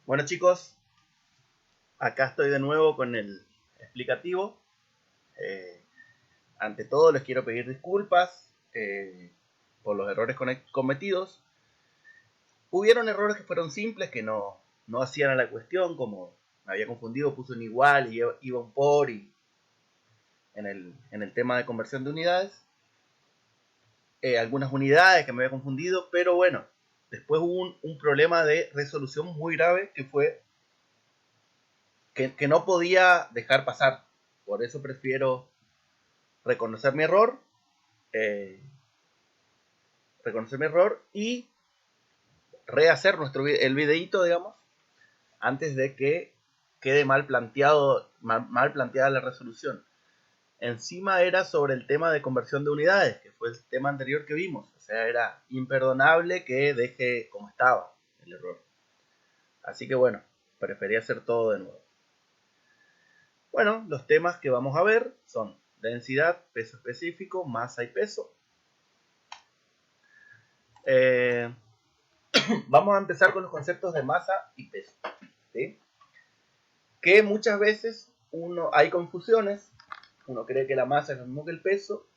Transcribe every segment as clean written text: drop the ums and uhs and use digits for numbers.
Bueno chicos, acá estoy de nuevo con el explicativo. Eh, Ante todo les quiero pedir disculpas por los errores cometidos. Hubieron errores que fueron simples, que no hacían a la cuestión, como me había confundido, puse un igual y iba un por y en el tema de conversión de unidades. Algunas unidades que me había confundido, pero bueno, después hubo un problema de resolución muy grave que fue que no podía dejar pasar. Por eso prefiero reconocer mi error, eh, reconocer mi error y rehacer el videito, digamos, antes de que quede mal planteada la resolución. Encima era sobre el tema de conversión de unidades, que fue el tema anterior que vimos. O sea, era imperdonable que deje como estaba el error. Así que bueno, preferí hacer todo de nuevo. Bueno, los temas que vamos a ver son densidad, peso específico, masa y peso. Vamos a empezar con los conceptos de masa y peso, ¿sí? Que muchas veces hay confusiones, uno cree que la masa es lo mismo que el peso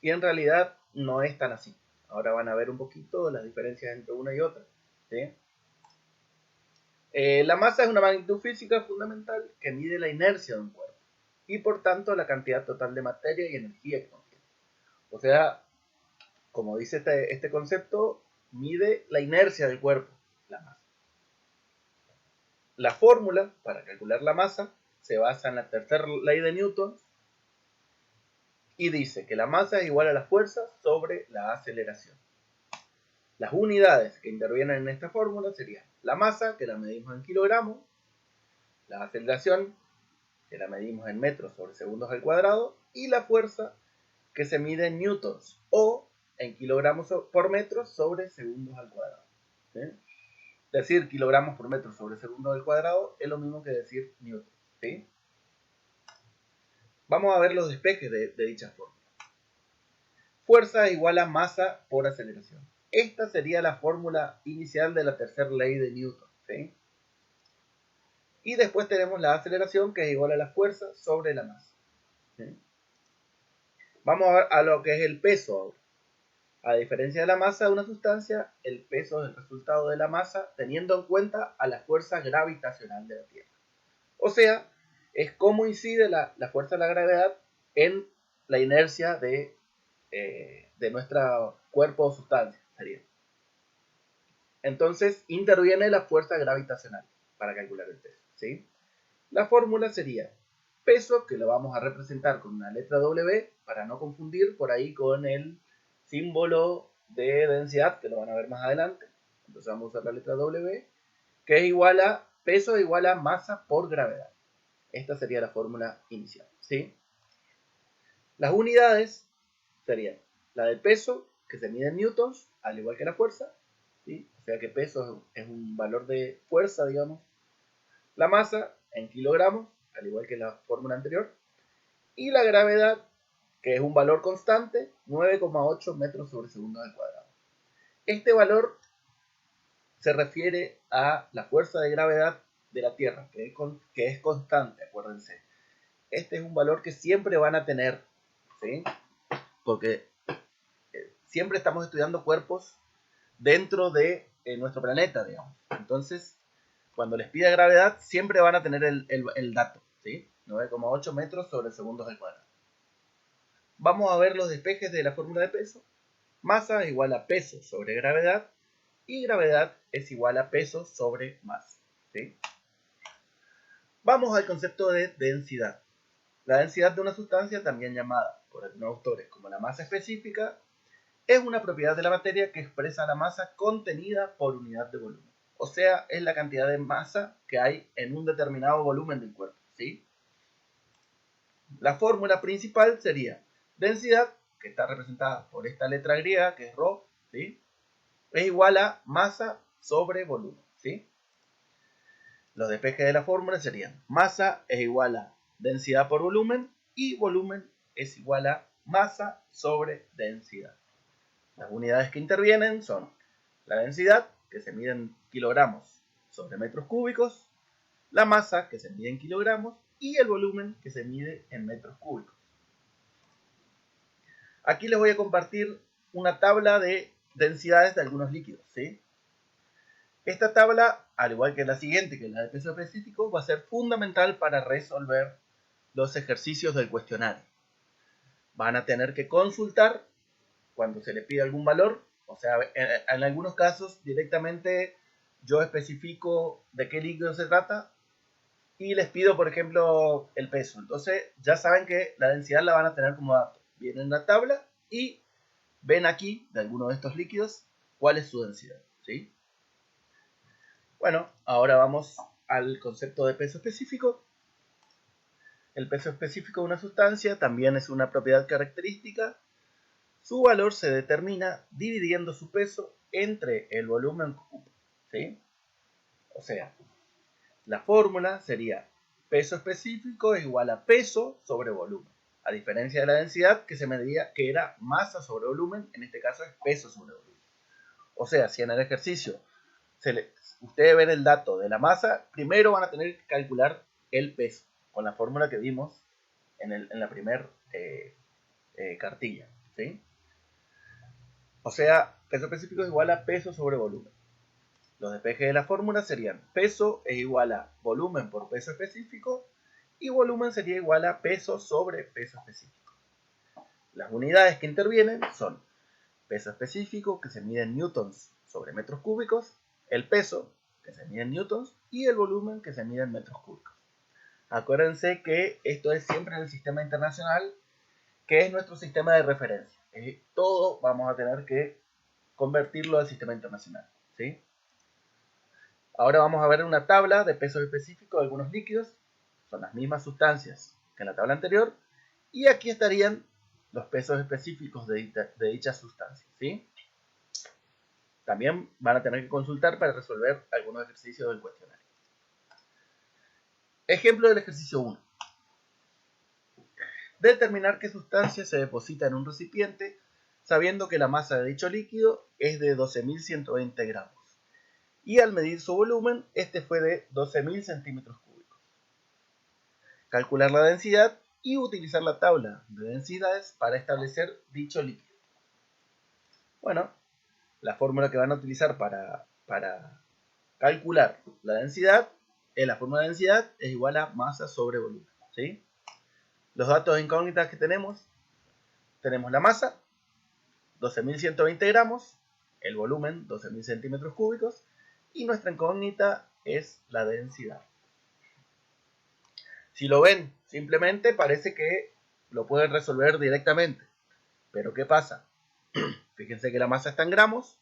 y en realidad no es tan así. Ahora van a ver un poquito las diferencias entre una y otra, ¿sí? La masa es una magnitud física fundamental que mide la inercia de un cuerpo y por tanto la cantidad total de materia y energía que contiene. O sea, como dice este concepto, mide la inercia del cuerpo, la masa. La fórmula para calcular la masa se basa en la tercera ley de Newton y dice que la masa es igual a la fuerza sobre la aceleración. Las unidades que intervienen en esta fórmula serían la masa, que la medimos en kilogramos, la aceleración, que la medimos en metros sobre segundos al cuadrado, y la fuerza, que se mide en newtons o en kilogramos por metro sobre segundos al cuadrado. ¿Sí? Decir kilogramos por metro sobre segundo al cuadrado es lo mismo que decir newton. ¿Sí? Vamos a ver los despejes de dicha fórmula. Fuerza igual a masa por aceleración. Esta sería la fórmula inicial de la tercera ley de Newton. ¿Sí? Y después tenemos la aceleración, que es igual a la fuerza sobre la masa. ¿Sí? Vamos a ver a lo que es el peso ahora. A diferencia de la masa de una sustancia, el peso es el resultado de la masa teniendo en cuenta a la fuerza gravitacional de la Tierra. O sea, es cómo incide la fuerza de la gravedad en la inercia de nuestro cuerpo o sustancia. Sería. Entonces, interviene la fuerza gravitacional para calcular el peso. ¿Sí? La fórmula sería peso, que lo vamos a representar con una letra W para no confundir por ahí con el símbolo de densidad, que lo van a ver más adelante. Entonces vamos a usar la letra W, que es igual a peso igual a masa por gravedad. Esta sería la fórmula inicial. ¿Sí? Las unidades serían la de peso, que se mide en newtons, al igual que la fuerza. ¿Sí? O sea que peso es un valor de fuerza, digamos. La masa en kilogramos, al igual que la fórmula anterior. Y la gravedad, que es un valor constante, 9,8 metros sobre segundo al cuadrado. Este valor se refiere a la fuerza de gravedad de la Tierra, que es constante, acuérdense. Este es un valor que siempre van a tener, ¿sí? Porque siempre estamos estudiando cuerpos dentro de nuestro planeta, digamos. Entonces, cuando les pida gravedad, siempre van a tener el dato, ¿sí? 9,8 metros sobre segundos al cuadrado. Vamos a ver los despejes de la fórmula de peso. Masa es igual a peso sobre gravedad y gravedad es igual a peso sobre masa. ¿Sí? Vamos al concepto de densidad. La densidad de una sustancia, también llamada por algunos autores como la masa específica, es una propiedad de la materia que expresa la masa contenida por unidad de volumen. O sea, es la cantidad de masa que hay en un determinado volumen del cuerpo. ¿Sí? La fórmula principal sería densidad, que está representada por esta letra griega, que es ρ, ¿sí? Es igual a masa sobre volumen. ¿Sí? Los despejes de la fórmula serían masa es igual a densidad por volumen y volumen es igual a masa sobre densidad. Las unidades que intervienen son la densidad, que se mide en kilogramos sobre metros cúbicos, la masa, que se mide en kilogramos, y el volumen, que se mide en metros cúbicos. Aquí les voy a compartir una tabla de densidades de algunos líquidos, ¿sí? Esta tabla, al igual que la siguiente, que es la de peso específico, va a ser fundamental para resolver los ejercicios del cuestionario. Van a tener que consultar cuando se les pide algún valor, o sea, en algunos casos directamente yo especifico de qué líquido se trata y les pido, por ejemplo, el peso. Entonces ya saben que la densidad la van a tener como dato. Vienen en la tabla y ven aquí, de alguno de estos líquidos, cuál es su densidad, ¿sí? Bueno, ahora vamos al concepto de peso específico. El peso específico de una sustancia también es una propiedad característica. Su valor se determina dividiendo su peso entre el volumen cubo, ¿sí? O sea, la fórmula sería peso específico es igual a peso sobre volumen. A diferencia de la densidad que se medía que era masa sobre volumen, en este caso es peso sobre volumen. O sea, si en el ejercicio ustedes ven el dato de la masa, primero van a tener que calcular el peso con la fórmula que vimos en la primera cartilla, ¿sí? O sea, peso específico es igual a peso sobre volumen. Los despejes de la fórmula serían peso es igual a volumen por peso específico y volumen sería igual a peso sobre peso específico. Las unidades que intervienen son peso específico, que se mide en newtons sobre metros cúbicos, el peso, que se mide en newtons, y el volumen, que se mide en metros cúbicos. Acuérdense que esto es siempre en el sistema internacional, que es nuestro sistema de referencia. Todo vamos a tener que convertirlo al sistema internacional, ¿sí? Ahora vamos a ver una tabla de pesos específicos de algunos líquidos. Son las mismas sustancias que en la tabla anterior. Y aquí estarían los pesos específicos de dichas sustancias, ¿sí? También van a tener que consultar para resolver algunos ejercicios del cuestionario. Ejemplo del ejercicio 1. Determinar qué sustancia se deposita en un recipiente sabiendo que la masa de dicho líquido es de 12.120 gramos. Y al medir su volumen, este fue de 12.000 centímetros cúbicos. Calcular la densidad y utilizar la tabla de densidades para establecer dicho líquido. Bueno, la fórmula que van a utilizar para calcular la densidad, la fórmula de densidad es igual a masa sobre volumen, ¿sí? Los datos de incógnitas que tenemos la masa, 12.120 gramos, el volumen, 12.000 centímetros cúbicos, y nuestra incógnita es la densidad. Si lo ven, simplemente parece que lo pueden resolver directamente. Pero ¿qué pasa? Fíjense que la masa está en gramos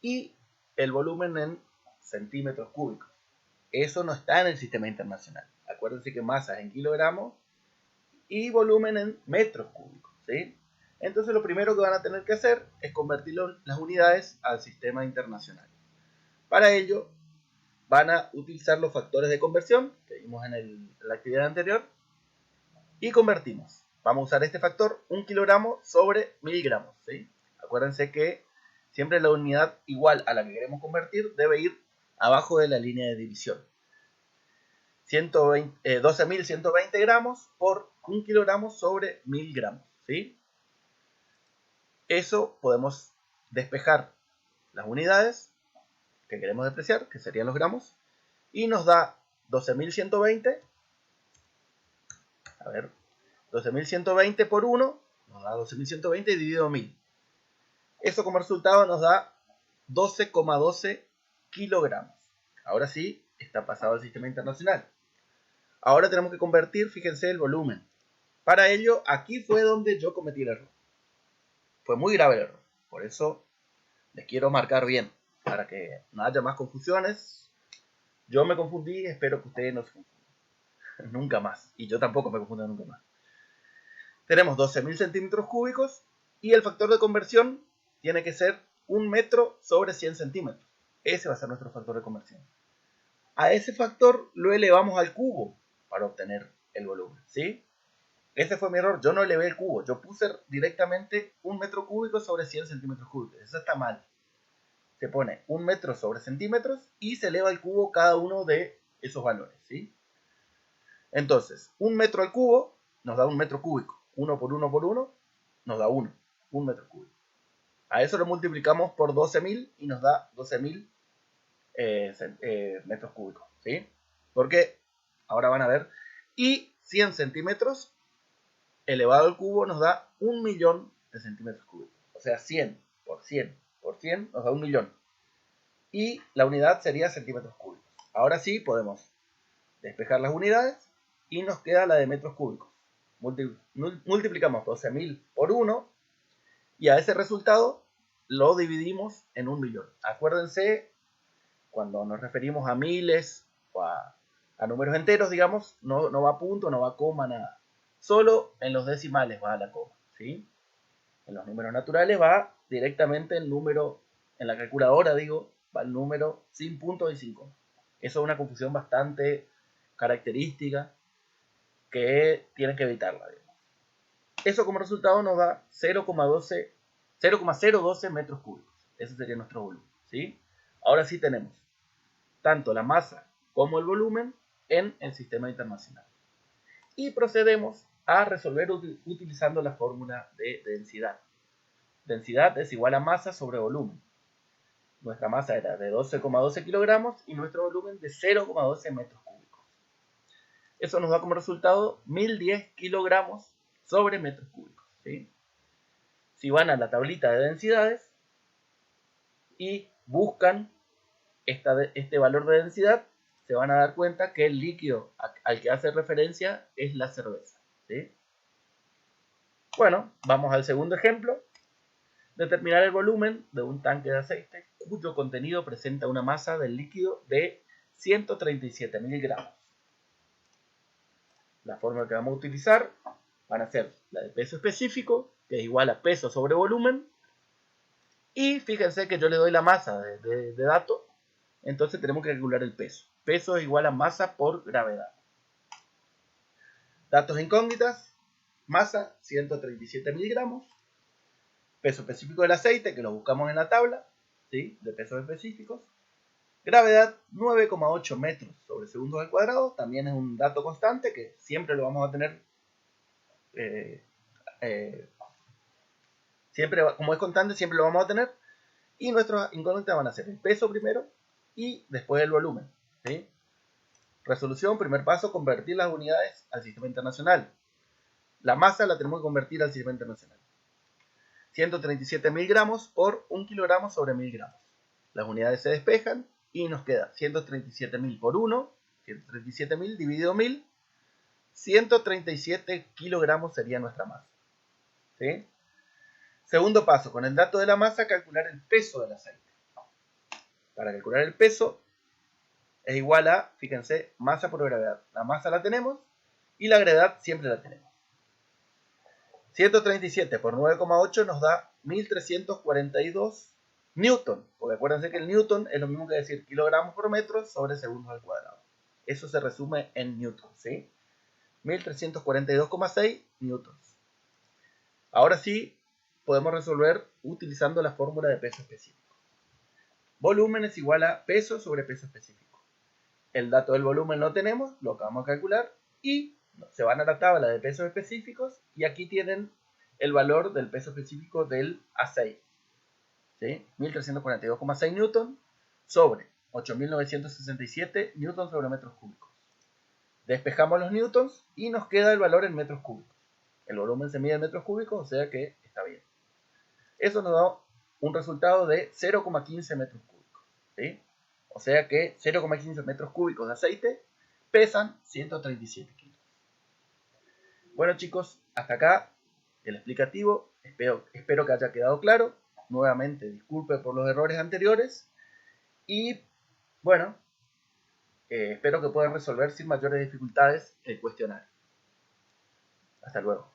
y el volumen en centímetros cúbicos. Eso no está en el sistema internacional. Acuérdense que masa es en kilogramos y volumen en metros cúbicos, ¿sí? Entonces lo primero que van a tener que hacer es convertir las unidades al sistema internacional. Para ello van a utilizar los factores de conversión que vimos en la actividad anterior y convertimos. Vamos a usar este factor, 1 kilogramo sobre 1000 gramos, ¿sí? Acuérdense que siempre la unidad igual a la que queremos convertir debe ir abajo de la línea de división. 12.120 gramos por 1 kilogramo sobre 1000 gramos, ¿sí? Eso podemos despejar las unidades que queremos despreciar, que serían los gramos, y nos da 12.120, a ver, 12.120 por 1, nos da 12.120 dividido 1000. Eso como resultado nos da 12,12 kilogramos. Ahora sí, está pasado al sistema internacional. Ahora tenemos que convertir, fíjense, el volumen. Para ello, aquí fue donde yo cometí el error. Fue muy grave el error. Por eso les quiero marcar bien, para que no haya más confusiones. Yo me confundí, espero que ustedes no se confundan. Nunca más. Y yo tampoco me confundo nunca más. Tenemos 12.000 centímetros cúbicos y el factor de conversión tiene que ser 1 metro sobre 100 centímetros. Ese va a ser nuestro factor de conversión. A ese factor lo elevamos al cubo para obtener el volumen, ¿sí? Ese fue mi error. Yo no elevé el cubo. Yo puse directamente 1 metro cúbico sobre 100 centímetros cúbicos. Eso está mal. se pone 1 metro sobre centímetros y se eleva al cubo cada uno de esos valores, ¿sí? Entonces, 1 metro al cubo nos da 1 metro cúbico. 1 por 1 por 1 nos da 1 metro cúbico. A eso lo multiplicamos por 12.000 y nos da 12.000 metros cúbicos, ¿sí? Porque ahora van a ver, y 100 centímetros elevado al cubo nos da 1.000.000 de centímetros cúbicos. O sea, 100 por 100 por 100 nos da 1.000.000. Y la unidad sería centímetros cúbicos. Ahora sí podemos despejar las unidades y nos queda la de metros cúbicos. Multiplicamos 12.000 por 1 y a ese resultado lo dividimos en 1.000.000. Acuérdense, cuando nos referimos a miles o a números enteros, digamos, no va punto, no va coma, nada. Solo en los decimales va la coma, ¿sí? En los números naturales va directamente el número, en la calculadora, digo, va el número sin punto y sin coma. Eso es una confusión bastante característica que tienen que evitarla, digamos. Eso como resultado nos da 0,012 metros cúbicos. Ese sería nuestro volumen, ¿sí? Ahora sí tenemos tanto la masa como el volumen en el sistema internacional. Y procedemos a resolver utilizando la fórmula de densidad. Densidad es igual a masa sobre volumen. Nuestra masa era de 12,12 kilogramos y nuestro volumen de 0,12 metros cúbicos. Eso nos da como resultado 1.010 kilogramos sobre metros cúbicos, ¿sí? Si van a la tablita de densidades y buscan este valor de densidad, se van a dar cuenta que el líquido al que hace referencia es la cerveza, ¿sí? Bueno, vamos al segundo ejemplo. Determinar el volumen de un tanque de aceite cuyo contenido presenta una masa del líquido de 137.000 gramos. La fórmula que vamos a utilizar van a ser la de peso específico, que es igual a peso sobre volumen. Y fíjense que yo le doy la masa de dato, entonces tenemos que calcular el peso. Peso es igual a masa por gravedad. Datos incógnitas, masa 137.000 gramos, peso específico del aceite, que lo buscamos en la tabla, ¿sí?, de pesos específicos, gravedad 9,8 metros sobre segundos al cuadrado, también es un dato constante que siempre lo vamos a tener, siempre, como es constante, siempre lo vamos a tener, y nuestras incógnitas van a ser el peso primero y después el volumen, ¿sí? Resolución, primer paso, convertir las unidades al sistema internacional. La masa la tenemos que convertir al sistema internacional. 137.000 gramos por 1 kilogramo sobre 1.000 gramos. Las unidades se despejan y nos queda 137.000 por 1, 137.000 dividido 1.000, 137 kilogramos sería nuestra masa, ¿sí? Segundo paso, con el dato de la masa, calcular el peso del aceite. Para calcular el peso es igual a, fíjense, masa por gravedad. La masa la tenemos y la gravedad siempre la tenemos. 137 por 9,8 nos da 1.342 newton, porque acuérdense que el newton es lo mismo que decir kilogramos por metro sobre segundos al cuadrado. Eso se resume en newton, ¿sí? 1.342,6 newtons. Ahora sí, podemos resolver utilizando la fórmula de peso específico. Volumen es igual a peso sobre peso específico. El dato del volumen lo tenemos, lo acabamos de calcular, y se van a la tabla de pesos específicos y aquí tienen el valor del peso específico del aceite, ¿sí? 1.342,6 newton sobre 8.967 newtons sobre metros cúbicos. Despejamos los newtons y nos queda el valor en metros cúbicos. El volumen se mide en metros cúbicos, o sea que está bien. Eso nos da un resultado de 0,15 metros cúbicos, ¿sí? O sea que 0,15 metros cúbicos de aceite pesan 137 kilos. Bueno, chicos, hasta acá el explicativo. Espero que haya quedado claro. Nuevamente, disculpe por los errores anteriores. Y bueno, espero que puedan resolver sin mayores dificultades el cuestionario. Hasta luego.